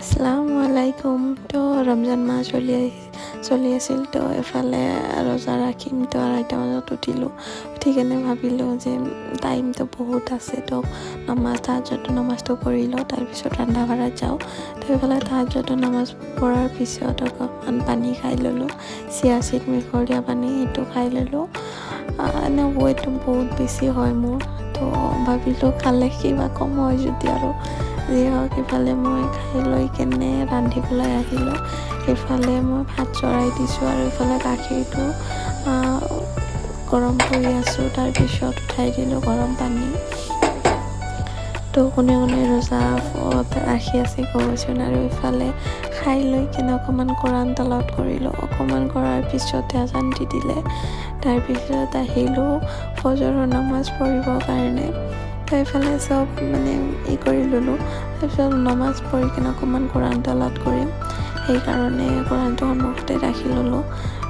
আসসালামু আলাইকুম। তো ৰমজান মাহ চলি আছিল। তো এফালে ৰোজা ৰাখিম। তো 2:30 বজাত উঠিলোঁ। উঠি কেনে ভাবিলোঁ যে টাইমটো বহুত আছে, তো তাহাজ্জুদৰ নামাজটো কৰি লওঁ, তাৰপিছত ৰন্ধা বঢ়াত যাওঁ। তো এইফালে তাহাজ্জুদৰ নামাজ পঢ়াৰ পিছত অকণমান পানী খাই ল'লোঁ, চিয়া চিড মিহলীয়া পানী, সেইটো খাই ল'লোঁ। এনে ৱেইটটো বহুত বেছি হয় মোৰ, তো ভাবিলোঁ খালে কিবা কম হয় যদি আৰু যি হওক। ইফালে মই খাই লৈ কেনে ৰান্ধিবলৈ আহিলোঁ। ইফালে মই ভাত চৰাই দিছোঁ আৰু ইফালে গাখীৰটো গৰম কৰি আছোঁ। তাৰপিছত উঠাই দিলোঁ গৰম পানী। তো কোনে কোনে ৰোজা ৰাখি আছে ক'বচোন। আৰু ইফালে খাই লৈ কেনে অকণমান কোৰাণ তালাৱাত কৰিলোঁ। অকণমান কৰাৰ পিছতে আজান দি দিলে। তাৰপিছত আহিলোঁ ফজৰৰ নামাজ পঢ়িবৰ কাৰণে। তো এইফালে চব কৰি ল'লোঁ। তাৰপিছত নামাজ পঢ়ি কিনে অকণমান কোৰাণ তালাৱাত কৰিম, সেইকাৰণে কোৰাণটো সন্মুখতে ৰাখি ল'লোঁ।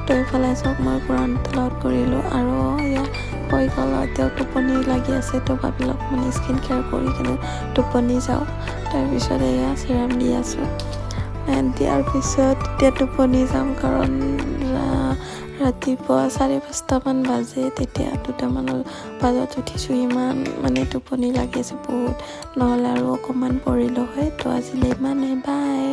তো এইফালে চব মই কোৰাণ তালাৱাত কৰিলোঁ আৰু হৈ গ'ল। এতিয়া টোপনি লাগি আছে, তো ভাবিলোঁ অকণমান স্কিন কেয়াৰ কৰি কিনে টোপনি যাওঁ। তাৰপিছত এয়া চিৰাম দি আছোঁ। দিয়াৰ পিছত এতিয়া টোপনি যাম, কাৰণ ৰাতিপুৱা 5:30 বাজে। তেতিয়া 2টা বজাত উঠিছোঁ। ইমান টোপনি লাগি আছে বহুত, নহ'লে আৰু অকণমান পঢ়িলোঁ হয়। তো আজিলৈ ইমানেই, বাই।